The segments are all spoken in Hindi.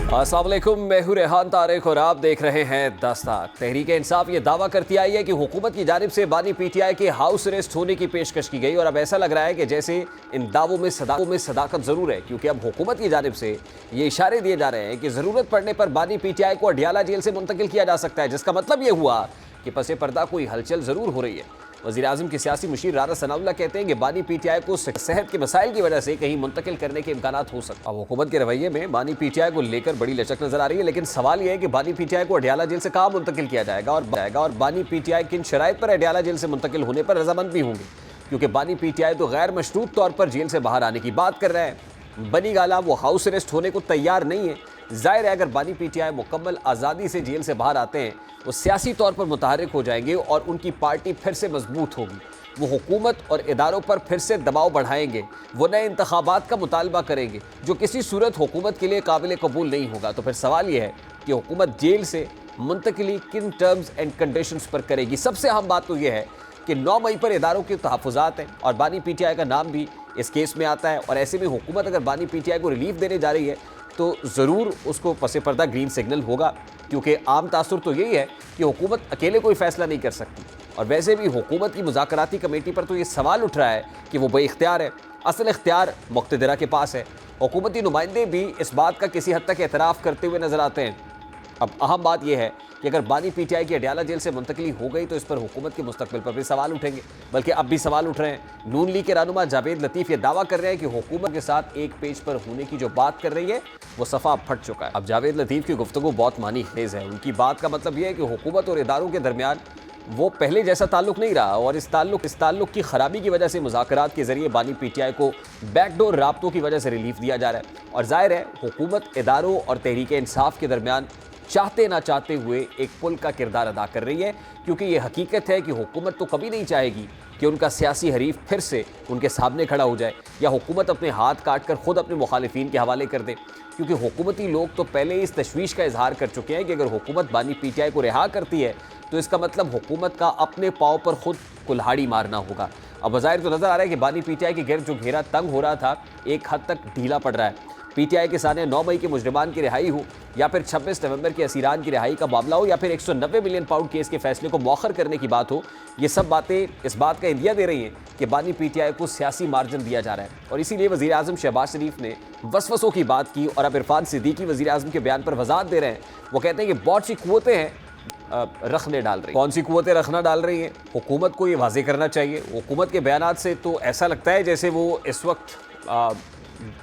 अस्सलाम वालेकुम, मैं हूं रेहान तारिक और आप देख रहे हैं दस्तक। तहरीक इंसाफ ये दावा करती आई है कि हुकूमत की जानिब से बानी पीटीआई के हाउस अरेस्ट होने की पेशकश की गई और अब ऐसा लग रहा है कि जैसे इन दावों में सदाकत जरूर है, क्योंकि अब हुकूमत की जानिब से ये इशारे दिए जा रहे हैं कि जरूरत पड़ने पर बानी पीटीआई को अडियाला जेल से मुंतकिल किया जा सकता है, जिसका मतलब ये हुआ कि पसे पर्दा कोई हलचल जरूर हो रही है। वज़ीर आज़म के सियासी मुशीर राना सनाउल्लाह कहते हैं कि बानी पीटीआई को सेहत के मसाइल की वजह से कहीं मुंतकिल करने के इम्कानात हो सकते हैं। अब हुकूमत के रवैये में बानी पीटीआई को लेकर बड़ी लचक नजर आ रही है, लेकिन सवाल यह है कि बानी पीटीआई को अडियाला जेल से कहाँ मुंतकिल किया जाएगा और बानी पीटीआई किन शराइत पर अडियाला जेल से मुंतकिल होने पर रजामंद भी होंगे, क्योंकि बानी पीटीआई तो गैर मशरूत तौर पर जेल से बाहर आने की बात कर रहे हैं। बनी गाला वो हाउस अरेस्ट होने को तैयार नहीं है। जाहिर है अगर बानी पीटीआई मुकम्मल आज़ादी से जेल से बाहर आते हैं, वो सियासी तौर पर मुतहरिक हो जाएंगे और उनकी पार्टी फिर से मजबूत होगी। वो हुकूमत और इदारों पर फिर से दबाव बढ़ाएंगे, वो नए इंतखाबात का मुतालबा करेंगे, जो किसी सूरत हुकूमत के लिए काबिल कबूल नहीं होगा। तो फिर सवाल यह है कि हुकूमत जेल से मुंतकिली किन टर्म्स एंड कंडीशंस पर करेगी। सबसे अहम बात तो यह है कि 9 मई पर इदारों के तहफ़्फ़ुज़ात हैं और बानी पीटीआई का नाम भी इस केस में आता है, और ऐसे में हुकूमत अगर बानी पीटीआई को रिलीफ देने जा रही है तो ज़रूर उसको पसे पर्दा ग्रीन सिग्नल होगा, क्योंकि आम तासुर तो यही है कि हुकूमत अकेले कोई फ़ैसला नहीं कर सकती। और वैसे भी हुकूमत की मुज़ाकराती कमेटी पर तो ये सवाल उठ रहा है कि वो बेइख्तियार है। असल इख्तियार मुक़्तदरा के पास है। हुकूमती नुमाइंदे भी इस बात का किसी हद तक एतराफ़ करते हुए नज़र आते हैं। अब अहम बात यह है कि अगर बानी पीटीआई की अडियाला जेल से मुंतकली हो गई तो इस पर हुकूमत के मुस्तकबिल पर भी सवाल उठेंगे, बल्कि अब भी सवाल उठ रहे हैं। नून लीग के रहनुमा जावेद लतीफ़ ये दावा कर रहे हैं कि हुकूमत के साथ एक पेज पर होने की जो बात कर रही है वो सफ़ा फट चुका है। अब जावेद लतीफ़ की गुफ्तगू बहुत मानी खेज़ है। उनकी बात का मतलब यह है कि हुकूमत और इदारों के दरमियान वो पहले जैसा ताल्लुक नहीं रहा, और इस ताल्लुक की खराबी की वजह से मुज़ाकरात के जरिए बानी पीटीआई को बैकडोर राब्तों की वजह से रिलीफ दिया जा रहा है। और जाहिर है हुकूमत इदारों और तहरीक इंसाफ के दरमियान चाहते ना चाहते हुए एक पुल का किरदार अदा कर रही है, क्योंकि ये हकीकत है कि हुकूमत तो कभी नहीं चाहेगी कि उनका सियासी हरीफ फिर से उनके सामने खड़ा हो जाए, या हुकूमत अपने हाथ काट कर खुद अपने मुखालिफिन के हवाले कर दे, क्योंकि हुकूमती लोग तो पहले ही इस तशवीश का इजहार कर चुके हैं कि अगर हुकूमत बानी पीटीआई को रिहा करती है तो इसका मतलब हुकूमत का अपने पाँव पर खुद कुल्हाड़ी मारना होगा। अब बज़ाहिर तो नज़र आ रहा है कि बानी पीटीआई के गिर्द जो घेरा तंग हो रहा था एक हद तक ढीला पड़ रहा है। पीटीआई के सामने 9 मई के मुजरिमान की रिहाई हो, या फिर 26 नवंबर के असीरान की रिहाई का मामला हो, या फिर 190 मिलियन पाउंड केस के फैसले को मौखर करने की बात हो, ये सब बातें इस बात का इंदिया दे रही हैं कि बानी पीटीआई को सियासी मार्जिन दिया जा रहा है। और इसीलिए वज़ीर आज़म शहबाज शरीफ ने वसवसों की बात की और अब इरफान सिद्दीकी वज़ीर आज़म के बयान पर वजाहत दे रहे हैं। वो कहते हैं कि बहुत सी कुव्वतें हैं रखने डाल रही। कौन सी कुव्वतें रखना डाल रही हैं, हुकूमत को ये वाज़ेह करना चाहिए। हुकूमत के बयानात से तो ऐसा लगता है जैसे वो इस वक्त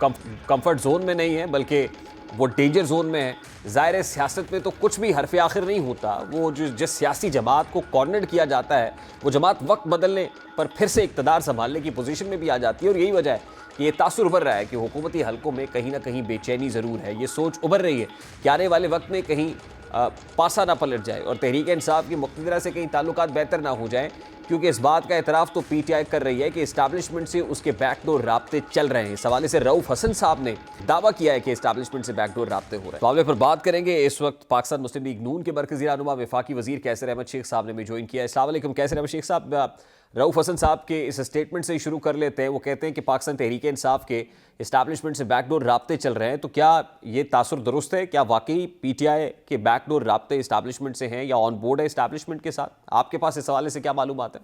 कंफर्ट जोन में नहीं है, बल्कि वो डेंजर जोन में है। ज़ाहिर सियासत में तो कुछ भी हरफ आखिर नहीं होता। वो जिस सियासी जमात को कॉर्नर किया जाता है वो जमात वक्त बदलने पर फिर से इक़्तिदार संभालने की पोजीशन में भी आ जाती है। और यही वजह है कि ये तासुर उभर रहा है कि हुकूमती हलकों में कहीं ना कहीं बेचैनी ज़रूर है। ये सोच उभर रही है कि आने वाले वक्त में कहीं पासा ना पलट जाए और तहरीक इंसाफ की मुक़्तदरा से कहीं ताल्लुकात बेहतर ना हो जाएं, क्योंकि इस बात का एतराफ़ तो पीटीआई कर रही है कि इस्टेब्लिशमेंट से उसके बैकडोर राब्ते चल रहे हैं। इस हवाले से रऊफ़ हसन साहब ने दावा किया है कि इस्टेब्लिशमेंट से बैकडोर राब्ते हो रहे हैं। मामले पर बात करेंगे। इस वक्त पाकिस्तान मुस्लिम लीग नून के मरकज़ी रहनुमा वफाकी वज़ीर कैसर अहमद शेख साहब ने भी ज्वाइन किया है। अस्सलाम वालेकुम कैसर अहमद शेख साहब। रऊफ़ हसन साहब के इस स्टेटमेंट से ही शुरू कर लेते हैं। वो कहते हैं कि पाकिस्तान तहरीक इंसाफ के इस्टेब्लिशमेंट से बैकडोर राब्ते चल रहे हैं, तो क्या ये तासुर दुरुस्त है? क्या वाकई पीटीआई के बैकडोर राब्ते इस्टेब्लिशमेंट से हैं या ऑन बोर्ड है इस्टेब्लिशमेंट के साथ? आपके पास इस हवाले से क्या मालूमात है?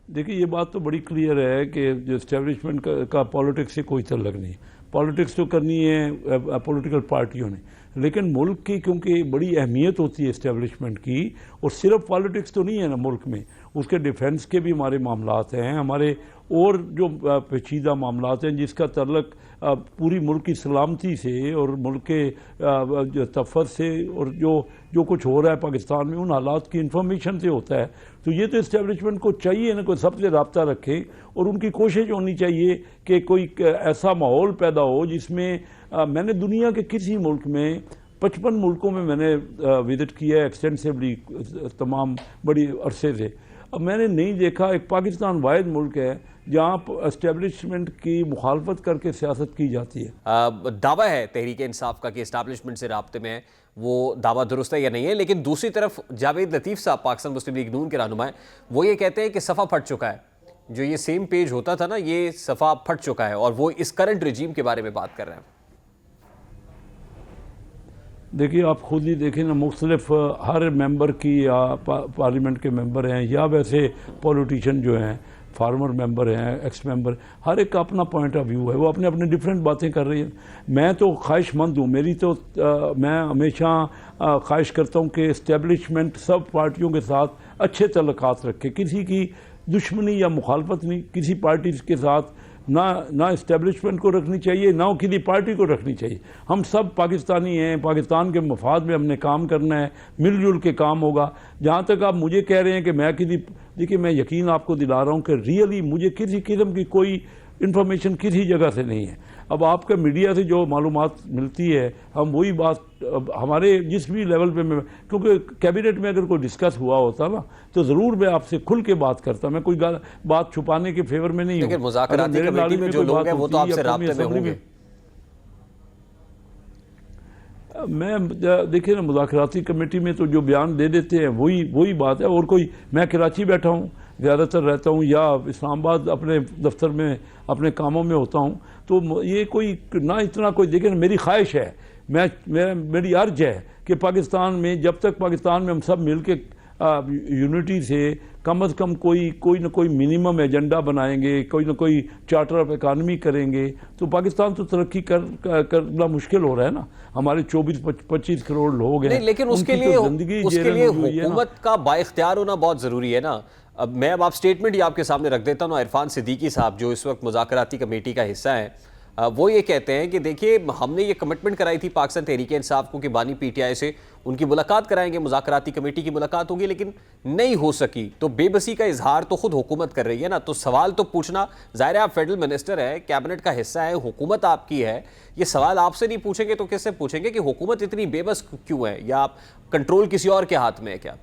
देखिए, ये बात तो बड़ी क्लियर है कि जो इस्टेब्लिशमेंट का पॉलिटिक्स से कोई तल्लक नहीं। पॉलिटिक्स तो करनी है पॉलिटिकल पार्टियों ने, लेकिन मुल्क की क्योंकि बड़ी अहमियत होती है इस्टेब्लिशमेंट की, और सिर्फ पॉलिटिक्स तो नहीं है ना मुल्क में, उसके डिफेंस के भी हमारे मामलात हैं, हमारे और जो पेचीदा मामलात हैं जिसका तल्लक पूरी मुल्क की सलामती से और मुल्क के तफर से और जो कुछ हो रहा है पाकिस्तान में उन हालात की इंफॉर्मेशन से होता है। तो ये तो इस्टेब्लिशमेंट को चाहिए ना कोई सबसे रब्ता रखे, और उनकी कोशिश होनी चाहिए कि कोई ऐसा माहौल पैदा हो जिसमें मैंने दुनिया के किसी मुल्क में 55 मुल्कों में मैंने विजिट किया है एक्सटेंसिवली तमाम बड़ी अरसे से। अब मैंने नहीं देखा, एक पाकिस्तान वाहिद मुल्क है जहाँ एस्टेब्लिशमेंट की मुखालफत करके सियासत की जाती है। दावा है तहरीक इंसाफ का कि इस्टेब्लिशमेंट से राब्ते में है, वो दावा दुरुस्त है या नहीं है। लेकिन दूसरी तरफ जावेद लतीफ़ साहब पाकिस्तान मुस्लिम लीग नून के रहनुमा हैं, वो ये कहते हैं कि सफ़ा फट चुका है। जो ये सेम पेज होता था ना, ये सफ़ा फट चुका है, और वो इस करंट रिजीम के बारे में बात कर रहे हैं। देखिए आप खुद ही देखें ना, मुख्तलिफ हर मेंबर की या पार्लियामेंट के मेंबर हैं या वैसे पॉलिटिशियन जो हैं, फार्मर मेंबर हैं, एक्स मेंबर, हर एक का अपना पॉइंट ऑफ व्यू है, वो अपने अपने डिफरेंट बातें कर रही हैं। मैं तो ख्वाहिशमंद हूँ, मेरी तो मैं हमेशा ख्वाहिश करता हूँ कि इस्टेब्लिशमेंट सब पार्टियों के साथ अच्छे तल्लुकात रखे, किसी की दुश्मनी या मुखालफत नहीं किसी पार्टी के साथ ना इस्टेब्लिशमेंट को रखनी चाहिए, ना किसी पार्टी को रखनी चाहिए। हम सब पाकिस्तानी हैं, पाकिस्तान के मफाद में हमने काम करना है, मिलजुल के काम होगा। जहाँ तक आप मुझे कह रहे हैं कि मैं किसी, देखिए मैं यकीन आपको दिला रहा हूँ कि रियली मुझे किसी किस्म की कोई इन्फॉर्मेशन किसी जगह से नहीं है। अब आपके मीडिया से जो मालूमात मिलती है, हम वही बात हमारे जिस भी लेवल पे मैं, क्योंकि कैबिनेट में अगर कोई डिस्कस हुआ होता ना तो ज़रूर मैं आपसे खुल के बात करता, मैं कोई बात छुपाने के फेवर में नहीं हूँ। लेकिन मुज़ाकराती कमेटी में जो लोग हैं वो तो आपसे राब्ते में होंगे। मैं देखिए ना, मुज़ाकराती कमेटी में तो जो बयान दे देते हैं वही बात है। और कोई, मैं कराची बैठा हूँ, ज़्यादातर रहता हूँ, या इस्लामाबाद अपने दफ्तर में अपने कामों में होता हूँ, तो ये कोई ना इतना कोई, देखिए ना मेरी ख्वाहिश है, मेरी अर्ज है कि पाकिस्तान में जब तक पाकिस्तान में हम सब मिल के यूनिटी से कम अज़ कम कोई ना कोई मिनिमम एजेंडा बनाएंगे, कोई ना कोई चार्टर ऑफ इकानमी करेंगे, तो पाकिस्तान तो तरक्की करना मुश्किल हो रहा है ना। हमारे 24-25 करोड़ लोग हैं, लेकिन उसके लिए हुकूमत का बाइख्तियार होना बहुत ज़रूरी है ना। अब आप स्टेटमेंट ही आपके सामने रख देता हूँ। इरफान सिद्दीकी साहब जो इस वक्त मुज़ाकराती कमेटी का हिस्सा हैं, वो ये कहते हैं कि देखिए हमने ये कमिटमेंट कराई थी पाकिस्तान तहरीक इंसाफ को कि बानी पीटीआई से उनकी मुलाकात कराएंगे, मुज़ाकराती कमेटी की मुलाकात होगी, लेकिन नहीं हो सकी। तो बेबसी का इजहार तो खुद हुकूमत कर रही है ना। तो सवाल तो पूछना ज़ाहिर है, आप फेडरल मिनिस्टर है, कैबिनेट का हिस्सा है, हुकूमत आपकी है, ये सवाल आपसे नहीं पूछेंगे तो किससे पूछेंगे कि हुकूमत इतनी बेबस क्यों है, या आप कंट्रोल किसी और के हाथ में है क्या?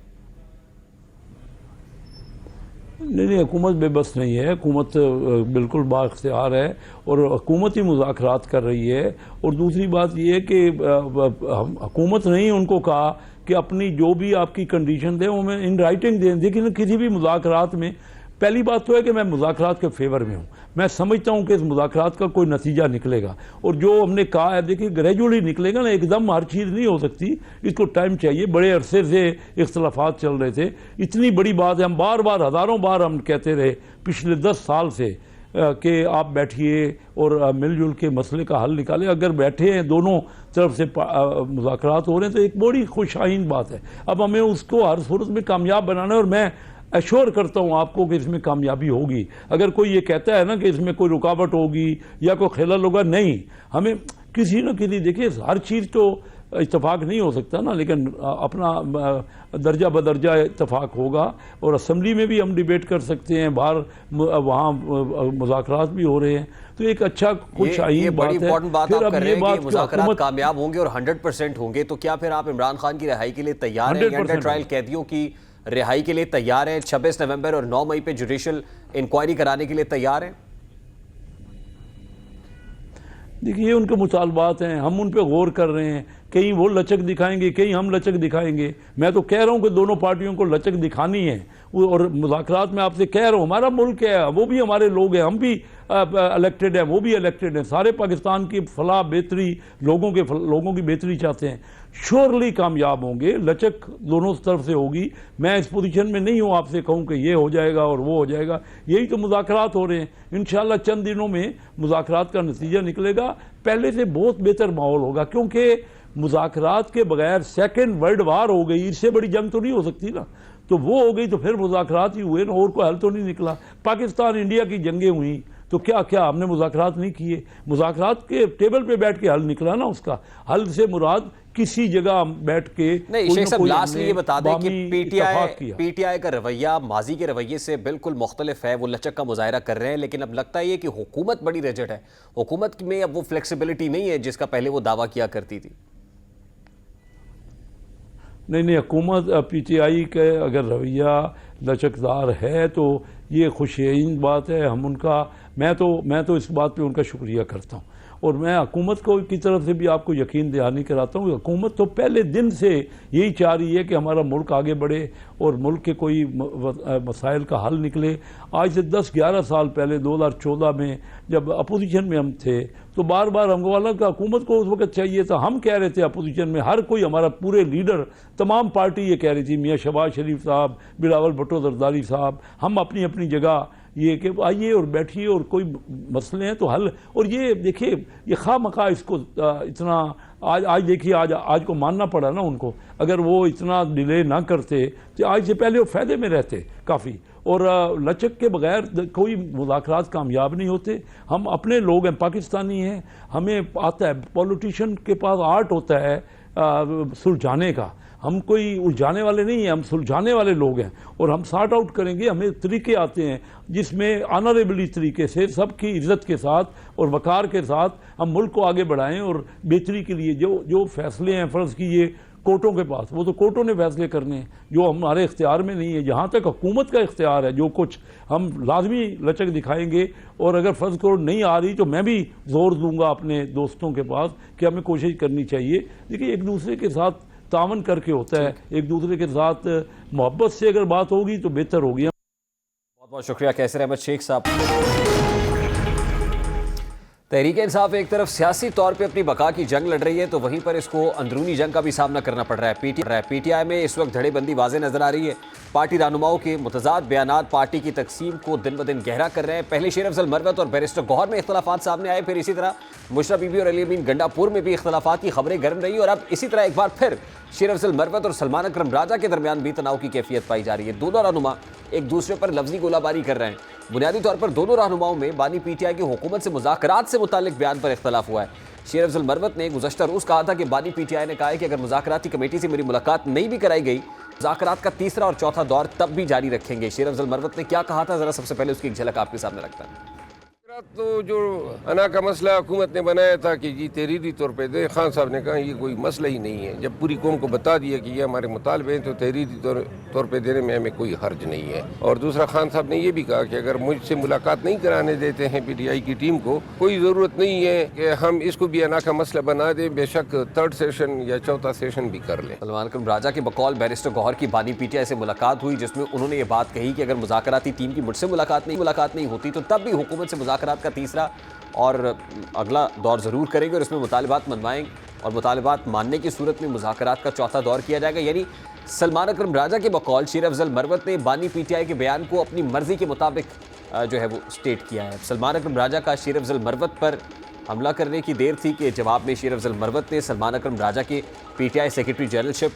नहीं, हुकूमत बेबस नहीं है, हुकूमत बिल्कुल बाख्तियार है और हुकूमत ही मुज़ाकरात कर रही है। और दूसरी बात यह है कि हुकूमत ने उनको कहा कि अपनी जो भी आपकी कंडीशन है वो मैं इन राइटिंग दें। देखिए किसी भी मुज़ाकरात में पहली बात तो है कि मैं मुज़ाकरात के फेवर में हूँ, मैं समझता हूँ कि इस मुज़ाकरात का कोई नतीजा निकलेगा, और जो हमने कहा है देखिए ग्रेजुअली निकलेगा ना, एकदम हर चीज़ नहीं हो सकती, इसको टाइम चाहिए। बड़े अरसे से इख्तलाफात चल रहे थे, इतनी बड़ी बात है, हम बार बार हज़ारों बार हम कहते रहे पिछले 10 साल से कि आप बैठिए और मिलजुल के मसले का हल निकालें। अगर बैठे हैं, दोनों तरफ से मुज़ाकरात हो रहे हैं, तो एक बड़ी खुशाइन बात है। अब हमें उसको हर सूरत में कामयाब बनाना है, और मैं एश्योर करता हूँ आपको कि इसमें कामयाबी होगी। अगर कोई ये कहता है ना कि इसमें कोई रुकावट होगी या कोई खलल होगा, नहीं, हमें किसी न किसी, देखिए हर चीज़ तो इत्तेफाक नहीं हो सकता ना, लेकिन अपना दर्जा बदर्जा इत्तेफाक होगा। और असम्बली में भी हम डिबेट कर सकते हैं, बाहर वहाँ मुज़ाकरात भी हो रहे हैं, तो एक अच्छा खुशहाली बात है। फिर अब ये बात मुज़ाकरात कामयाब होंगे और 100% होंगे, तो क्या फिर आप इमरान खान की रिहाई के लिए तैयार हैं? अंडर ट्रायल कैदियों की रिहाई के लिए तैयार हैं? 26 नवंबर और 9 मई पे जुडिशल इंक्वायरी कराने के लिए तैयार हैं? देखिए ये उनके मुतालबात हैं, हम उन पे गौर कर रहे हैं। कहीं वो लचक दिखाएंगे, कहीं हम लचक दिखाएंगे। मैं तो कह रहा हूँ कि दोनों पार्टियों को लचक दिखानी है। और मुज़ाकरात में आपसे कह रहा हूँ, हमारा मुल्क है, वो भी हमारे लोग हैं, हम भी इलेक्टेड हैं, वो भी इलेक्टेड हैं, सारे पाकिस्तान की फलाह बेहतरी, लोगों की बेहतरी चाहते हैं। श्योरली कामयाब होंगे, लचक दोनों तरफ से होगी। मैं इस पोजीशन में नहीं हूँ आपसे कहूँ कि ये हो जाएगा और वो हो जाएगा। यही तो मुज़ाकरात हो रहे हैं। इंशाल्लाह चंद दिनों में मुज़ाकरात का नतीजा निकलेगा, पहले से बहुत बेहतर माहौल होगा, क्योंकि मुज़ाकरात के बगैर सेकेंड वर्ल्ड वार हो गई, इससे बड़ी जंग तो नहीं हो सकती ना। तो वो हो गई तो फिर मुज़ाकरात ही हुए ना, और कोई हल तो नहीं निकला। पाकिस्तान इंडिया की जंगें हुई तो क्या हमने मुज़ाकरात नहीं किए? मुज़ाकरात के टेबल पे बैठ के हल निकला ना। उसका हल से मुराद किसी जगह बैठ के नहीं। शेख साहब लास्टली ये बता दें कि पीटीआई का रवैया माजी के रवैये से बिल्कुल मुख्तलिफ है, वो लचक का मुजाहरा कर रहे हैं, लेकिन अब लगता है कि हुकूमत बड़ी रिजिड है, हुकूमत में अब वो फ्लेक्सिबिलिटी नहीं है जिसका पहले वो दावा किया करती थी। नहीं, हुकूमत पीटीआई का अगर रवैया लचकदार है तो ये खुशहाल बात है। हम उनका मैं तो इस बात पे उनका शुक्रिया करता हूँ। और मैं हुकूमत को की तरफ से भी आपको यकीन दहानी कराता हूँ, हुकूमत तो पहले दिन से यही चाह रही है कि हमारा मुल्क आगे बढ़े और मुल्क के कोई मसाइल का हल निकले। आज से 10-11 साल पहले 2014 में जब अपोजिशन में हम थे तो बार बार हमको वाला का हुकूमत को उस वक्त चाहिए था। हम कह रहे थे अपोजिशन में, हर कोई हमारा पूरे लीडर तमाम पार्टी ये कह रही थी, मियाँ शहबाज शरीफ साहब, बिलावल भुट्टो जरदारी साहब, हम अपनी अपनी जगह ये कि आइए और बैठिए और कोई मसले हैं तो हल। और ये देखिए ये खामखा इसको इतना आज देखिए आज को मानना पड़ा ना उनको। अगर वो इतना डिले ना करते तो आज से पहले वो फ़ायदे में रहते काफ़ी। और लचक के बगैर कोई मुज़ाकरात कामयाब नहीं होते। हम अपने लोग हैं, पाकिस्तानी हैं, हमें आता है, पॉलिटिशियन के पास आर्ट होता है सुलझाने का। हम कोई उलझाने वाले नहीं हैं, हम सुलझाने वाले लोग हैं और हम सॉर्ट आउट करेंगे। हमें तरीके आते हैं जिसमें ऑनरेबली तरीके से सबकी इज्जत के साथ और वक़ार के साथ हम मुल्क को आगे बढ़ाएं और बेहतरी के लिए जो फैसले हैं, फ़र्ज़ कीजिए कोर्टों के पास, वो तो कोर्टों ने फैसले करने हैं जो हमारे इख्तियार में नहीं है। जहाँ तक हुकूमत का इख्तियार है, जो कुछ हम लाजमी लचक दिखाएंगे। और अगर फ़र्ज़ करो नहीं आ रही तो मैं भी ज़ोर दूंगा अपने दोस्तों के पास कि हमें कोशिश करनी चाहिए। देखिए एक दूसरे के साथ तावन करके होता है, एक दूसरे के साथ मोहब्बत से अगर बात होगी तो बेहतर होगी। बहुत बहुत शुक्रिया कैसर अहमद शेख साहब। तहरीक इंसाफ एक तरफ सियासी तौर पे अपनी बका की जंग लड़ रही है तो वहीं पर इसको अंदरूनी जंग का भी सामना करना पड़ रहा है। पीटीआई में इस वक्त धड़ेबंदी वाज़े नजर आ रही है। पार्टी रहनुमाओं के मुतज़ाद बयानात पार्टी की तकसीम को दिन ब दिन गहरा कर रहे हैं। पहले शेर अफजल मरवत और बैरिस्टर गौहर में इख्तलाफात सामने आए, फिर इसी तरह मुशर्रफ बीबी और अली अमीन गंडापुर में भी इख्तलाफात की खबरें गर्म रही और अब इसी तरह एक बार फिर शेर अफजल मरवत और सलमान अकरम राजा के दरमियान भी तनाव की कैफियत पाई जा रही है। दोनों रहनुमा एक दूसरे पर लफ्जी गोलाबारी कर रहे हैं। बुनियादी तौर पर दोनों रहनुमाओं में बानी पीटीआई की हुकूमत से मुज़ाकरात से मुताल्लिक बयान पर इख्तलाफ हुआ है। शेर अफजल मरवत ने गुज़श्ता रोज़ कहा था कि बानी पीटीआई ने कहा है कि अगर मुज़ाकराती कमेटी से मेरी मुलाकात नहीं भी कराई गई, मुज़ाकरात का तीसरा और चौथा दौर तब भी जारी रखेंगे। शेर अफजल मरवत ने क्या कहा था, जरा सबसे पहले उसकी एक झलक आपके सामने रखता है। तो जो अना का मसला हुकूमत ने बनाया था कि जी तहरीरी तौर पे दे, खान साहब ने कहा ये कोई मसला ही नहीं है। जब पूरी कौम को बता दिया कि ये हमारे मुतालबे हैं तो तहरीरी तौर पे देने में हमें कोई हर्ज नहीं है। और दूसरा खान साहब ने ये भी कहा कि अगर मुझसे मुलाकात नहीं कराने देते हैं पीटीआई की टीम को, कोई ज़रूरत नहीं है कि हम इसको भी अना का मसला बना दें, बेशक थर्ड सेशन या चौथा सेशन भी कर लें। सलमान अकरम राजा के बकौल बैरिस्टर गौहर की बानी पीटीआई से मुलाकात हुई, जिसमें उन्होंने ये बात कही कि अगर मुज़ाकराती टीम की मुझसे मुलाकात नहीं होती तो तब भी हुकूमत से मुज़ाकरात का तीसरा और अगला दौर ज़रूर करेंगे और इसमें मुतालिबात मनवाएंगे और मुतालिबात मानने की सूरत में मुज़ाकरात का चौथा दौर किया जाएगा। यानी सलमान अकरम राजा के बकौल शेर अफजल मरवत ने बानी पीटीआई के बयान को अपनी मर्जी के मुताबिक जो है वो स्टेट किया है। सलमान अकरम राजा का शेर अफजल मरवत पर हमला करने की देर थी कि जवाब में शेर अफजल मरवत ने सलमान अकरम राजा के पीटीआई सेक्रेटरी जनरलशिप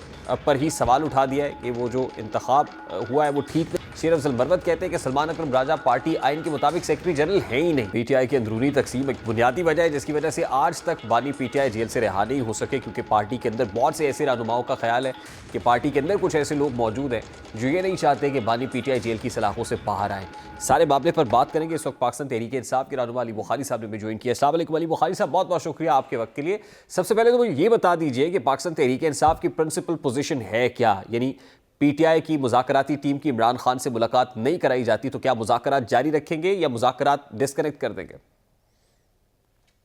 पर ही सवाल उठा दिया है कि वो जो इंतखाब हुआ है वो ठीक नहीं। शेर अफजल मरवत कहते हैं कि सलमान अकरम राजा पार्टी आइन के मुताबिक सेक्रेटरी जनरल है ही नहीं। पीटीआई की अंदरूनी तकसीम एक बुनियादी वजह है जिसकी वजह से आज तक बानी पीटीआई जेल से रिहा नहीं हो सके, क्योंकि पार्टी के अंदर बहुत से ऐसे रहनुमाओं का ख्याल है कि पार्टी के अंदर कुछ ऐसे लोग मौजूद हैं जो ये नहीं चाहते कि बानी पीटीआई जेल की सलाखों से बाहर आए। सारे मामले पर बात करेंगे। इस वक्त पाकिस्तान तहरीक इंसाफ के रहनुमा अली बुखारी साहब ने भी ज्वाइन किया। अस्सलाम वालेकुम अली बुखारी साहब, बहुत बहुत शुक्रिया आपके वक्त के लिए। सबसे पहले तो मुझे ये बता दीजिए कि पाकिस्तान तहरीक इंसाफ की प्रिंसिपल पोजीशन है क्या, यानी पीटीआई की मुज़ाकराती टीम की इमरान खान से मुलाकात नहीं कराई जाती तो क्या मुज़ाकरात जारी रखेंगे या मुज़ाकरात डिस्कनेक्ट कर देंगे?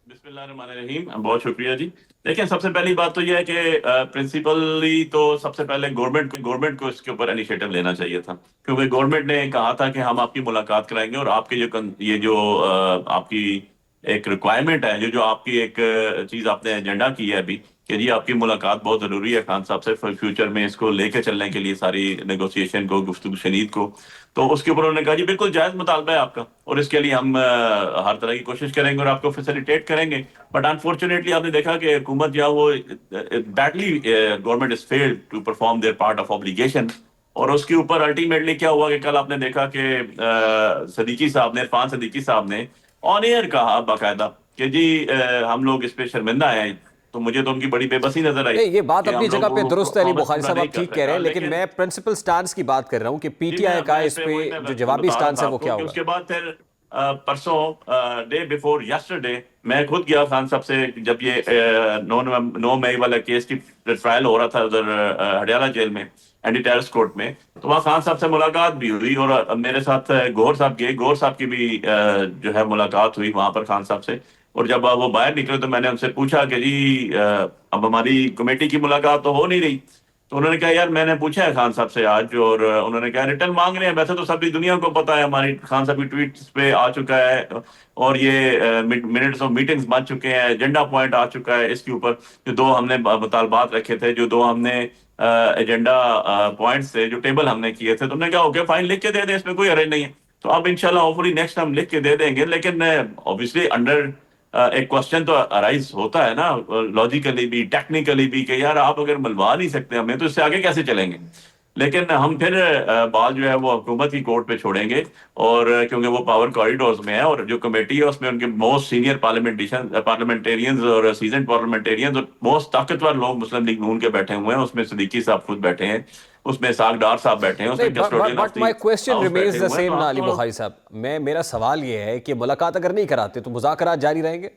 बिस्मिल्लाहिर्रहमानिर्रहीम, बहुत शुक्रिया जी। देखिए, सबसे पहली बात तो यह है कि प्रिंसिपली तो सबसे पहले गवर्नमेंट को इसके ऊपर इनिशिएटिव लेना चाहिए था, क्योंकि गवर्नमेंट ने कहा था कि हम आपकी मुलाकात कराएंगे और आपके ये जो आपकी एक रिक्वायरमेंट है, जो आपकी एक चीज आपने एजेंडा की है अभी कि जी आपकी मुलाकात बहुत जरूरी है खान साहब से फ्यूचर में इसको लेके चलने के लिए, सारी नेगोशिएशन को, गुफ्तगू शनीद को, तो उसके ऊपर उन्होंने कहा जी बिल्कुल जायज मुतालबा है आपका और इसके लिए हम हर तरह की कोशिश करेंगे और आपको फैसिलिटेट करेंगे। बट अनफॉर्चुनेटली आपने देखा कि हुकूमत जो वो badly government is failed to perform their part of obligation, और उसके ऊपर अल्टीमेटली क्या हुआ कि कल आपने देखा कि सदीकी साहब ने, इरफान सदीकी साहब ने ऑन एयर कहा बाकायदा कि जी हम लोग इस पे शर्मिंदा हैं। तो मुझे तो उनकी बड़ी बेबसी नजर आई। ये बात अपनी जगह पे दुरुस्त है अली बुखारी साहब, आप ठीक कह रहे हैं, लेकिन मैं प्रिंसिपल स्टांस की बात कर रहा हूं कि पीटीआई का इस पे जो जवाबी स्टांस है वो क्या होगा। उसके बाद फिर परसों डे बिफोर यस्टरडे मैं खुद गया खान साहब से, जब ये 9 मई वाला केस की ट्रायल हो रहा था उधर हडियाला जेल में, एंटी टेररिस्ट कोर्ट में, तो वहाँ खान साहब से मुलाकात भी हुई और मेरे साथ गौहर साहब की भी जो है मुलाकात हुई वहां पर खान साहब से। और जब वो बाहर निकले तो मैंने उनसे पूछा कि जी अब हमारी कमेटी की मुलाकात तो हो नहीं रही। तो उन्होंने कहा यार मैंने पूछा है खान साहब से आज, और उन्होंने कहा रिटर्न मांग रहे हैं। वैसे तो सभी दुनिया को पता है, हमारी खान साहब की ट्वीट्स पे आ चुका है, और ये मिनट्स ऑफ मीटिंग्स बन चुके हैं, एजेंडा पॉइंट आ चुका है इसके ऊपर। जो दो हमने मुतालबात रखे थे, जो दो हमने एजेंडा पॉइंट्स थे, जो टेबल हमने किए थे, तो हमने कहा ओके फाइन, लिख के दे दे, इसमें कोई हर्ज नहीं है। तो अब इंशाल्लाह होपफुली नेक्स्ट हम लिख के दे देंगे। लेकिन ऑब्वियसली अंडर एक क्वेश्चन तो अराइज होता है ना, लॉजिकली भी टेक्निकली भी, कि यार आप अगर मिलवा नहीं सकते हमें तो इससे आगे कैसे चलेंगे। लेकिन हम फिर बात जो है वो हुकूमत की कोर्ट पे छोड़ेंगे, और क्योंकि वो पावर कॉरिडोर्स में है, और जो कमेटी है उसमें उनके मोस्ट सीनियर पार्लियामेंटेरियंस और सीजन पार्लियामेंटेरियंस और मोस्ट ताकतवर लोग मुस्लिम लीग नून के बैठे हुए हैं। उसमें सिद्दीकी साहब खुद बैठे हैं, उसमें साग डार साहब बैठे हैं, उसमें custodian of but my question house remains बैठे द हुए हैं। सेम तो ना आप अली तो- बुखारी साहब, मेरा सवाल ये है कि मुलाकात अगर नहीं कराते तो मुज़ाकरात जारी रहेंगे?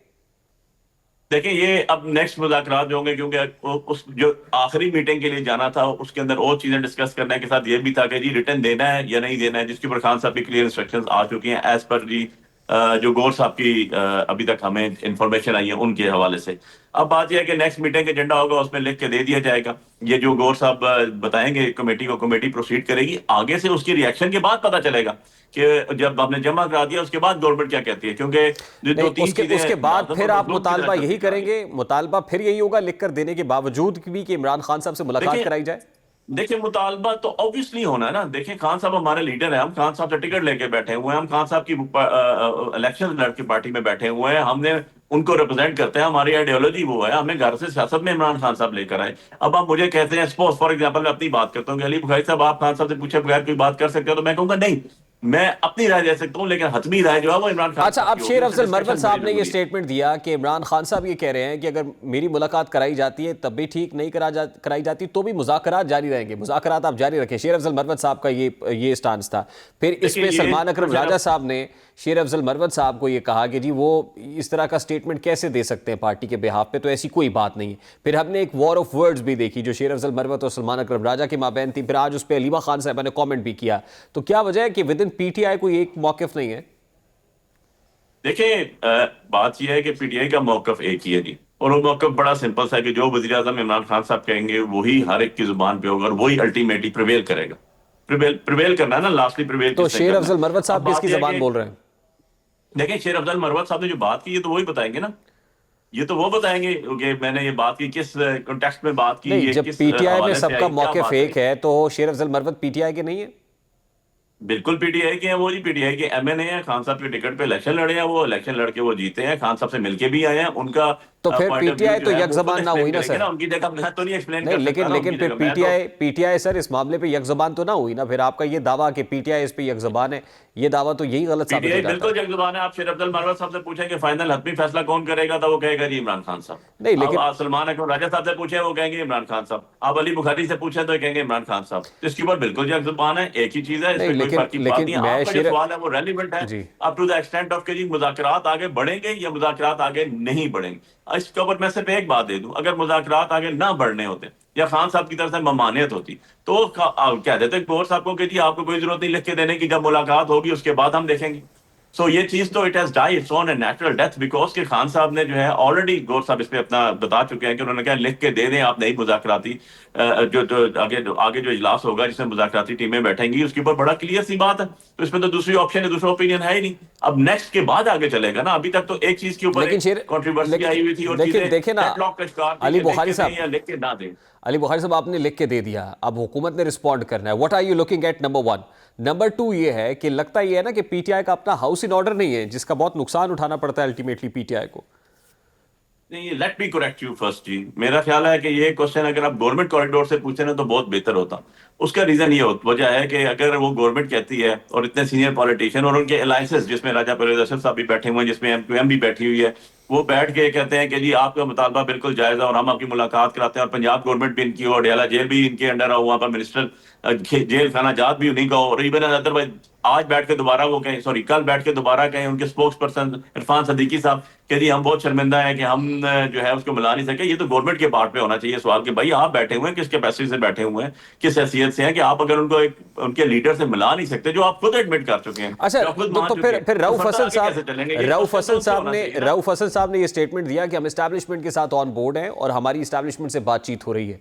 देखिए ये अब नेक्स्ट मुज़ाकरात जो होंगे, क्योंकि उस जो आखिरी मीटिंग के लिए जाना था उसके अंदर और चीजें डिस्कस करने के साथ ये भी था कि जी रिटर्न देना है या नहीं देना है, जिसके ऊपर खान साहब की क्लियर इंस्ट्रक्शंस आ चुकी हैं एज पर जी जो गौर साहब की अभी तक हमें इंफॉर्मेशन आई है उनके हवाले से। अब बात यह है कि नेक्स्ट मीटिंग एजेंडा होगा, उसमें लिख के दे दिया जाएगा। ये जो गौर साहब बताएंगे कमेटी को, कमेटी प्रोसीड करेगी आगे से, उसकी रिएक्शन के बाद पता चलेगा कि जब आपने जमा करा दिया उसके बाद गवर्नमेंट क्या कहती है। क्योंकि जो नहीं, दो तीन उसके चीजें बाद लाजम फिर और आप मजलूब की मुतालबा तरह यही करती जा रही हैं। करेंगे, मुतालबा फिर यही होगा लिख कर देने के बावजूद भी कि इमरान खान साहब से मुलाकात देखिए कराई जाए? देखिए मुतालबा तो ऑब्वियसली होना है ना। देखिए खान साहब हमारे लीडर हैं, हम खान साहब से टिकट लेके बैठे हुए हैं, हम खान साहब की इलेक्शन लड़ के पार्टी में बैठे हुए हैं, हमने उनको रिप्रेजेंट करते हैं, हमारी आइडियोलॉजी वो है, हमें घर से सियासत में इमरान खान साहब लेकर आए। अब आप मुझे कहते हैं, सपोज फॉर एग्जांपल मैं अपनी बात करता हूँ कि अली बुखारी साहब आप खान साहब से पूछे बगैर कोई बात कर सकते हो, तो मैं कहूंगा नहीं, मैं अपनी राय दे सकता हूँ, लेकिन हतमी राय जो है वो इमरान खान अच्छा, साहब अब की होगी, शेर उससे अफजल मरवत discussion साहब बड़ी ने ये जरूरी है। स्टेटमेंट दिया कि इमरान खान साहब ये कह रहे हैं कि अगर मेरी मुलाकात कराई जाती है तब भी ठीक, नहीं कराई जाती तो भी मुज़ाकरात जारी रहेंगे, मुज़ाकरात आप जारी रखें। शेर अफजल मरवत साहब का ये स्टांस था। फिर इस देखिए पे ये सलमान अकरम तो राजा साहब ने शेर अफजल मरवत साहब को ये कहा कि जी वो इस तरह का स्टेटमेंट कैसे दे सकते हैं पार्टी के बिहाफ पे, तो ऐसी कोई बात नहीं है। फिर हमने एक वॉर ऑफ वर्ड्स भी देखी जो शेर अफजल मरवत और सलमान अकरम राजा के माबैन थी, फिर आज उस पर अलीमा खान साहब ने कॉमेंट भी किया। तो क्या वजह है कि विद इन पीटीआई कोई एक मौक़िफ़ नहीं है? देखिए बात यह है कि पीटीआई का मौकफ एक ही है जी, और वो मौकफ बड़ा सिंपल सा है कि जो वज़ीर आज़म इमरान खान साहब कहेंगे वही हर एक की जुबान पे होगा, और वही अल्टीमेटली प्रिवेल करेगा। प्रिवेल करना है ना, लास्टली प्रिवेल तो किसने शेर करना अफजल है। मरवत अब साहब किसकी बात यह है जबान कि बोल रहे हैं? देखिए शेर अफजल मरवत साहब ने जो बात की है तो वही बताएंगे ना, ये तो वो बताएंगे कि मैंने ये बात की, किस कॉन्टेक्स्ट में बात की, नहीं, ये जब किस पीटीआई में हवाले से सबका आई, क्या मौक़िफ़ बात एक आई। है तो शेर अफजल मरवत पीटीआई के नहीं है? बिल्कुल पीटीआई के हैं वो जी, पीटीआई के एमएनए हैं, खान साहब के टिकट पे इलेक्शन लड़े हैं, वो इलेक्शन लड़के वो जीते हैं, खान साहब से मिलके भी आए हैं। उनका तो फिर पॉइंट ऑफ व्यू पीटीआई जो तो है यक वो खुद जबान ना एक्सप्लेन हुई ना करेंगे सर? ना, उनकी जगह मैं तो नहीं एक्सप्लेन नहीं, कर सकता ना लेकिन उनकी फिर जगह। मैं तो पीटीआई सर इस मामले पे यक जबान तो ना हुई ना? फिर आपका ये दावा कि पीटीआई इस पे यक जबान है, ये दावा तो यही गलत साबित हो पीटीआई जाता बिल्कुल है। जगजुबान है। आप शेर अब्दुल मरवत साहब से पूछेंगे फाइनल हतमी फैसला कौन करेगा, तो वो कहेगा जी इमरान खान साहब। नहीं, अब लेकिन आप सलमान अकरम राजा साहब से पूछे, वो कहेंगे इमरान खान साहब। आप अली बुखारी से पूछे तो कहेंगे इमरान खान साहब। तो इसके ऊपर बिल्कुल जगजुबान है, एक ही चीज है, नहीं, इसमें कोई फर्क की बात नहीं है। मैं आपका जो शेर सवाल है वो रेलिवेंट है जी up to the extent of के जी मुज़ाकरात आगे बढ़ेंगे या मुज़ाकरात आगे नहीं बढ़ेंगे। इसके ऊपर मैं सिर्फ एक बात दे दूं, अगर मुज़ाकरात आगे ना बढ़ने होते या खान साहब की तरफ से ममानियत होती तो क्या देते गौर साहब को कि जी आपको कोई जरूरत नहीं लिख के देने की, जब मुलाकात होगी उसके बाद हम देखेंगे। सो ये चीज तो it has die its on a natural death, because के खान साहब ने जो है ऑलरेडी, गौर साहब इस पे अपना बता चुके हैं कि उन्होंने क्या लिख के दे दें आप नई मुज़ाकराती जो आगे जो इजलास होगा जिसमें मुज़ाकराती टीमें बैठेंगी, उसके ऊपर बड़ा क्लियर सी बात है। तो इसमें तो दूसरी ऑप्शन है, दूसरा ओपिनियन है ही नहीं। अब नेक्स्ट के बाद आगे चलेगा ना, अभी तक तो एक चीज के ऊपर लेकिन शेर कंट्रोवर्सी आई हुई थी, और लेकिन चीजें देखे ना डेडलॉक का शिकार थी अली कि लिख बुखारी के दें साहब, या लिख के ना दें। अली बुखारी साहब आपने लिख के दे दिया, अब हुकूमत ने रिस्पॉन्ड करना है। What are you looking at? Number 1। Number 2 ये है कि लगता ये है ना कि पीटीआई का अपना हाउस इन ऑर्डर नहीं है, जिसका बहुत नुकसान उठाना पड़ता है अल्टीमेटली पीटीआई को। नहीं, let me correct you first जी। मेरा ख्याल है कि ये क्वेश्चन अगर आप गवर्नमेंट कॉरिडोर से पूछे ना तो बहुत बेहतर होता। उसका रीजन ये वजह है कि अगर वो गवर्नमेंट कहती है और इतने सीनियर पॉलिटिशियन और उनके अलायंसेस, जिसमें राजा परवेज अशरफ साहब भी बैठे हुए हैं, जिसमें एमक्यूएम भी बैठी हुई है, वो बैठ के कहते हैं कि जी आपका मुतालबा बिल्कुल जायज है और हम आपकी मुलाकात कराते हैं, और पंजाब गवर्नमेंट भी इनकी, और अडयाला जेल भी इनके अंडर है, वहाँ पर मिनिस्टर जेल खाना जात भी उन्हीं का हो, और इवन अदरवाइज आज बैठ के दोबारा वो कहें, सॉरी कल बैठ के दोबारा कहें उनके स्पोक्स पर्सन इरफान सदीकी साहब कि जी हम बहुत शर्मिंदा हैं कि हम जो है उसको मिला नहीं सके। ये तो गवर्नमेंट के पार्ट पे होना चाहिए सवाल कि भाई आप बैठे हुए हैं, किस कैपेसिटी से बैठे हुए हैं, किस हैसियत से हैं कि आप अगर उनको उनके लीडर से मिला नहीं सकते, जो आप खुद एडमिट कर चुके हैं। अच्छा, तो फिर रऊफ हसन साहब ने ये स्टेटमेंट दिया कि हम एस्टैब्लिशमेंट के साथ ऑन बोर्ड हैं और हमारी एस्टैब्लिशमेंट से बातचीत हो रही है।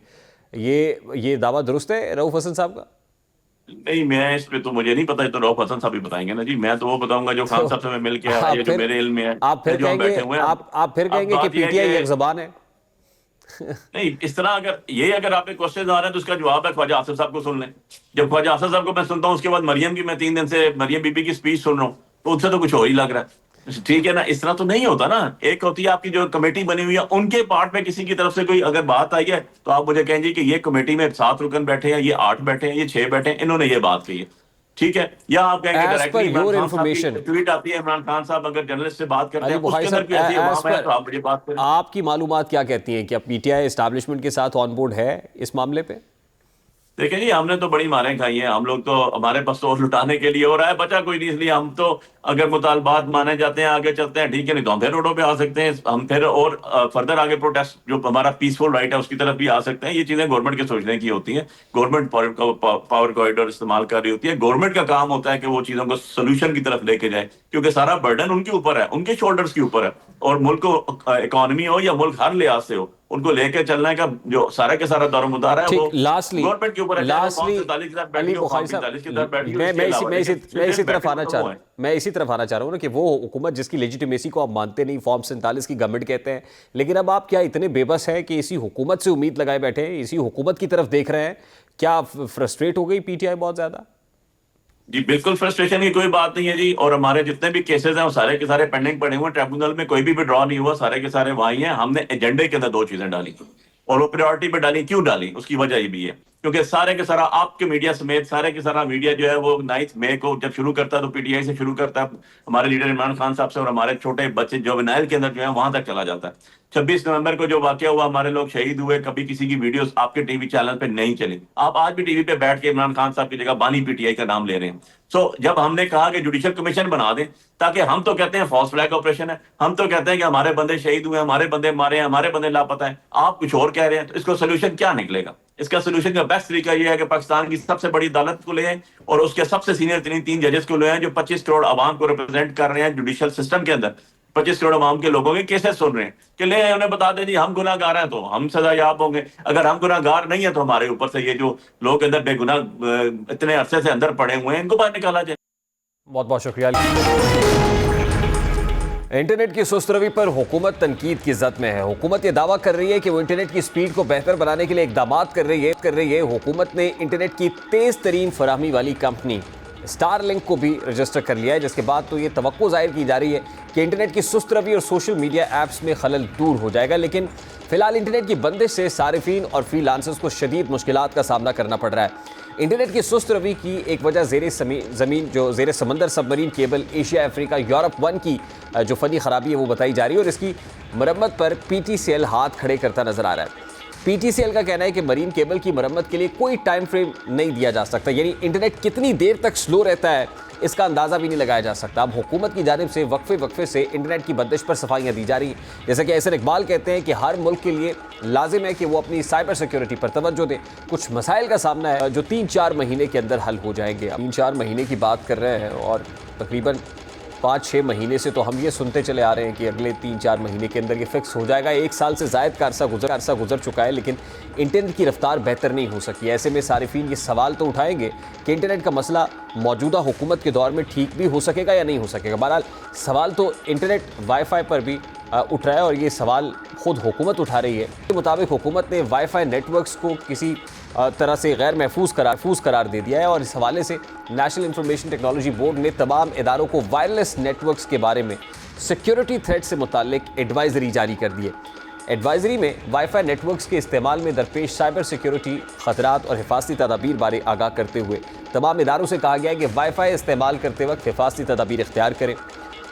ये दावा दुरुस्त है रऊफ हसन साहब का? नहीं, मैं इस पे तो मुझे नहीं पता, तो रऊफ हसन साहब ही बताएंगे ना जी। मैं तो वो बताऊंगा जो खान साहब से मैं मिल के आया, जो मेरे इल्म में है। आप फिर कहेंगे कि पीटीआई एक ज़बान है। नहीं, इस तरह अगर आप पे क्वेश्चन आ रहे हैं तो उसका जवाब है ख्वाजा आसिफ साहब को सुन लें। जब ख्वाजा आसिफ साहब को मैं सुनता हूँ, उसके बाद मरियम की मैं 3 दिन से मरियम बीबी की स्पीच सुन रहा हूँ, तो उससे तो कुछ हो ही लग रहा है। ठीक है ना, इस तरह तो नहीं होता ना। एक होती है आपकी जो कमेटी बनी हुई है, उनके पार्ट में किसी की तरफ से कोई अगर बात आई है तो आप मुझे कहेंगे कि ये कमेटी में 7 रुकन बैठे हैं, ये 8 बैठे हैं, ये 6 बैठे हैं, इन्होंने ये बात कही है, ठीक है। या आप कहेंगे डायरेक्टली ट्वीट आती है, इमरान खान साहब अगर जर्नलिस्ट से बात करते हैं उसके अंदर कोई ऐसी बात है तो आप मुझे बात करें। आपकी मालूमात क्या कहती हैं कि अब पीटीआई एस्टैब्लिशमेंट के साथ ऑन बोर्ड है इस मामले पे? देखिए जी, हमने तो बड़ी मारें खाई हैं। हम लोग तो, हमारे पास तो लुटाने के लिए हो रहा है, बचा कोई नहीं। इसलिए हम तो अगर मुतालबात माने जाते हैं, आगे चलते हैं, ठीक है, नहीं तो हम फिर रोडों पे आ सकते हैं। हम फिर और फर्दर आगे प्रोटेस्ट, जो हमारा पीसफुल राइट है, उसकी तरफ भी आ सकते हैं। ये चीजें गवर्नमेंट के सोचने की होती है। गवर्नमेंट पावर कॉरिडोर इस्तेमाल कर रही होती है। गवर्नमेंट का काम होता है कि वो चीजों को सोल्यूशन की तरफ लेके जाए, क्योंकि सारा बर्डन उनके ऊपर है, उनके शोल्डर्स के ऊपर है। और मुल्क को इकोनॉमी हो या मुल्क हर लिहाज से हो, उनको लेके चलने का जो सारा के सारा दारोमदार है वो गवर्नमेंट के ऊपर है। मैं इसी तरफ आना चाह रहा हूँ ना कि वो हुकूमत जिसकी लेजिटिमेसी को आप मानते नहीं, फॉर्म 47 की गवर्नमेंट कहते हैं, लेकिन अब आप क्या इतने बेबस हैं कि इसी हुकूमत से उम्मीद लगाए बैठे हैं, इसी हुकूमत की तरफ देख रहे हैं? क्या फ्रस्ट्रेट हो गई पीटीआई बहुत ज्यादा? जी बिल्कुल, फ्रस्ट्रेशन की कोई बात नहीं है जी। और हमारे जितने भी केसेस हैं वो सारे के सारे पेंडिंग पड़े हुए हैं ट्रिब्यूनल में, कोई भी विड्रॉ नहीं हुआ, सारे के सारे वहीं हैं। हमने एजेंडे के अंदर 2 चीजें डाली और वो प्रायोरिटी पे डाली। क्यों डाली, उसकी वजह ये भी है क्योंकि सारे के सारा आपके मीडिया समेत सारे के सारा मीडिया जो है वो 9 मई को जब शुरू करता है तो पीटीआई से शुरू करता है, हमारे लीडर इमरान खान साहब से, और हमारे छोटे बच्चे जो विनाइल के अंदर जो है वहां तक चला जाता है। 26 नवंबर को जो वाकया हुआ, हमारे लोग शहीद हुए, कभी किसी की वीडियोस आपके टीवी चैनल पे नहीं चली। आप आज भी टीवी पे बैठ के इमरान खान साहब की जगह बानी पीटीआई का नाम ले रहे हैं। जब हमने कहा कि जुडिशियल कमीशन बना दें, ताकि हम तो कहते हैं फॉल्स फ्लैग ऑपरेशन है, हम तो कहते हैं कि हमारे बंदे शहीद हुए, हमारे बंदे मारे हैं, हमारे बंदे लापता हैं, आप कुछ और कह रहे हैं, तो इसको सोल्यूशन क्या निकलेगा? इसका सोल्यूशन का बेस्ट तरीका यह है कि पाकिस्तान की सबसे बड़ी अदालत को ले आए और उसके सबसे सीनियर 3 जजेस को ले आए जो 25 करोड़ आवाम को रिप्रेजेंट कर रहे हैं जुडिशियल सिस्टम के अंदर। 25 करोड़ आवाम के लोगों के केसेस सुन रहे हैं कि ले उन्हें बता दें जी हम गुनाहगार हैं तो हम सजायाब होंगे, अगर हम गुनाहगार नहीं है तो हमारे ऊपर से ये जो लोग अंदर बेगुनाह इतने अरसे से अंदर पड़े हुए हैं इनको बाहर निकाला जाए। बहुत बहुत शुक्रिया। इंटरनेट की सुस्त रवि पर हुकूमत तनकीद की जद में है। हुकूमत ये दावा कर रही है कि वो इंटरनेट की स्पीड को बेहतर बनाने के लिए इकदाम कर रही है। हुकूमत ने इंटरनेट की तेज़ तरीन फराहमी वाली कंपनी स्टारलिंक को भी रजिस्टर कर लिया है, जिसके बाद तो ये तवक्को जाहिर की जा रही है कि इंटरनेट की सुस्त रवि और सोशल मीडिया ऐप्स में खलल दूर हो जाएगा। लेकिन फिलहाल इंटरनेट की बंदिश से सारिफीन और फ्रीलांसर्स को शदीद मुश्किलात का सामना करना पड़ रहा है। इंटरनेट की सुस्त रवि की एक वजह ज़ेर समंदर submarine cable Asia Africa Europe 1 की जो फ़नी ख़राबी है वो बताई जा रही है और इसकी मरम्मत पर पीटीसीएल हाथ खड़े करता नज़र आ रहा है। पीटीसीएल का कहना है कि मरीन केबल की मरम्मत के लिए कोई टाइम फ्रेम नहीं दिया जा सकता, यानी इंटरनेट कितनी देर तक स्लो रहता है इसका अंदाज़ा भी नहीं लगाया जा सकता। अब हुकूमत की जानिब से वक्फे से इंटरनेट की बंदिश पर सफाइयाँ दी जा रही हैं। जैसा कि एहसन इकबाल कहते हैं कि हर मुल्क के लिए लाजिम है कि वो अपनी साइबर सिक्योरिटी पर तवज्जो दें। कुछ मसाइल का सामना है जो 3-4 महीने के अंदर हल हो जाएंगे। 3-4 महीने की बात कर रहे हैं और तकरीबन 5-6 महीने से तो हम ये सुनते चले आ रहे हैं कि अगले 3-4 महीने के अंदर ये फिक्स हो जाएगा। 1 साल से ज़ायद का अरसा गुजर चुका है, लेकिन इंटरनेट की रफ्तार बेहतर नहीं हो सकी। ऐसे में सारिफीन ये सवाल तो उठाएंगे कि इंटरनेट का मसला मौजूदा हुकूमत के दौर में ठीक भी हो सकेगा या नहीं हो सकेगा। बहरहाल सवाल तो इंटरनेट वाईफाई पर भी उठ रहा है और ये सवाल खुद हुकूमत उठा रही है। इसके मुताबिक हुकूमत ने वाईफाई नेटवर्क्स को किसी तरह से गैर महफूज करार दे दिया है और इस हवाले से नेशनल इंफॉर्मेशन टेक्नोलॉजी बोर्ड ने तमाम इदारों को वायरलेस नेटवर्क्स के बारे में सिक्योरिटी थ्रेट से मुताल्लिक एडवाइजरी जारी कर दी है। एडवाइजरी में वाईफाई नेटवर्क्स के इस्तेमाल में दरपेश साइबर सिक्योरिटी खतरात और हिफाजती तदाबीर बारे आगाह करते हुए तमाम इदारों से कहा गया है कि वाईफाई इस्तेमाल करते वक्त हिफाजती तदाबीर इख्तियार करें।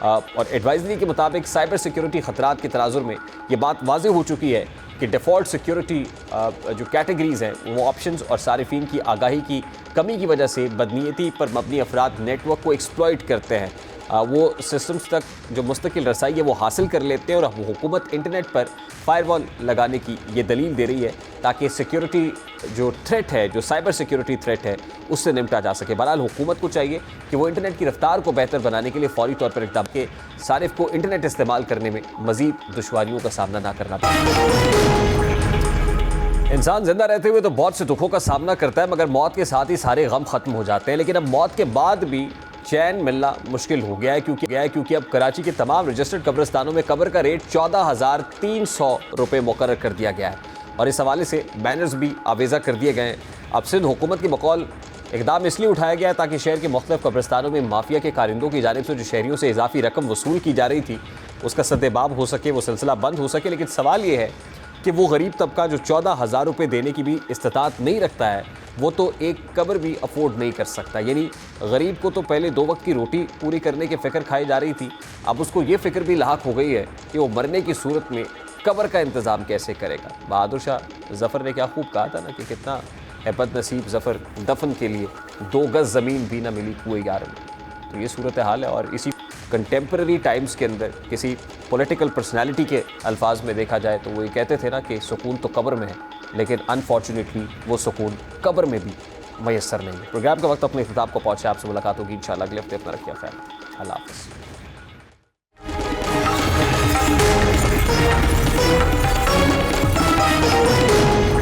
और एडवाइजरी के मुताबिक साइबर सिक्योरिटी खतरात के तनाजुर में ये बात वाज़ेह हो चुकी है कि डिफ़ॉल्ट सिक्योरिटी जो कैटेगरीज़ हैं वो ऑप्शंस और सारिफिन की आगाही की कमी की वजह से बदनीयती पर मबनी अफराद नेटवर्क को एक्सप्लॉइट करते हैं। वो सिस्टम्स तक जो मुस्तकिल रसाई है वो हासिल कर लेते हैं और अब हुकूमत इंटरनेट पर फायरवॉल लगाने की ये दलील दे रही है ताकि सिक्योरिटी जो थ्रेट है, जो साइबर सिक्योरिटी थ्रेट है, उससे निपटा जा सके। बहरहाल हुकूमत को चाहिए कि वो इंटरनेट की रफ्तार को बेहतर बनाने के लिए फौरी तौर पर इक़दाम के सारिफ को इंटरनेट इस्तेमाल करने में मज़ीद दुश्वारियों का सामना ना करना पड़े। इंसान जिंदा रहते हुए तो बहुत से दुखों का सामना करता है, मगर मौत के साथ ही सारे गम ख़त्म हो जाते हैं। लेकिन अब मौत के बाद भी चैन मिलना मुश्किल हो गया है क्योंकि अब कराची के तमाम रजिस्टर्ड कब्रिस्तानों में कब्र का रेट 14,300 रुपये मुकर्रर कर दिया गया है और इस हवाले से बैनर्स भी आवेज़ा कर दिए गए हैं। अब सिंध हुकूमत के बकौल इक़दाम इसलिए उठाया गया है ताकि शहर के मुख्तलिफ कब्रिस्तानों में माफिया के कारिंदों की जानिब से जो शहरियों से इजाफी रकम वसूल की जा रही थी उसका सद्देबाब हो सके, वो सिलसिला बंद हो सके। लेकिन सवाल ये है कि वो गरीब तबका जो 14,000 रुपये देने की भी इस्तिताअत नहीं रखता है, वो तो एक कब्र भी अफोर्ड नहीं कर सकता। यानी गरीब को तो पहले 2 वक्त की रोटी पूरी करने की फ़िक्र खाई जा रही थी, अब उसको ये फ़िक्र भी लाक हो गई है कि वो मरने की सूरत में कब्र का इंतज़ाम कैसे करेगा। बहादुर शाह ज़फ़र ने क्या खूब कहा था ना कि कितना है बदनसीब ज़फ़र दफन के लिए 2 गज़ ज़मीन भी ना मिली कुएं यार में। तो ये सूरत हाल है और इसी कंटेम्प्रेरी टाइम्स के अंदर किसी पॉलिटिकल पर्सनालिटी के अल्फाज में देखा जाए तो वो ये कहते थे ना कि सुकून तो कब्र में है, लेकिन अनफॉर्चुनेटली वो सुकून कब्र में भी मैसर नहीं है। प्रोग्राम का वक्त अपने इख्तिताम को पहुँचे। आपसे मुलाकात होगी इंशाअल्लाह अगले हफ्ते। अपना रखिए ख्याल। अल्लाह हाफ़िज़।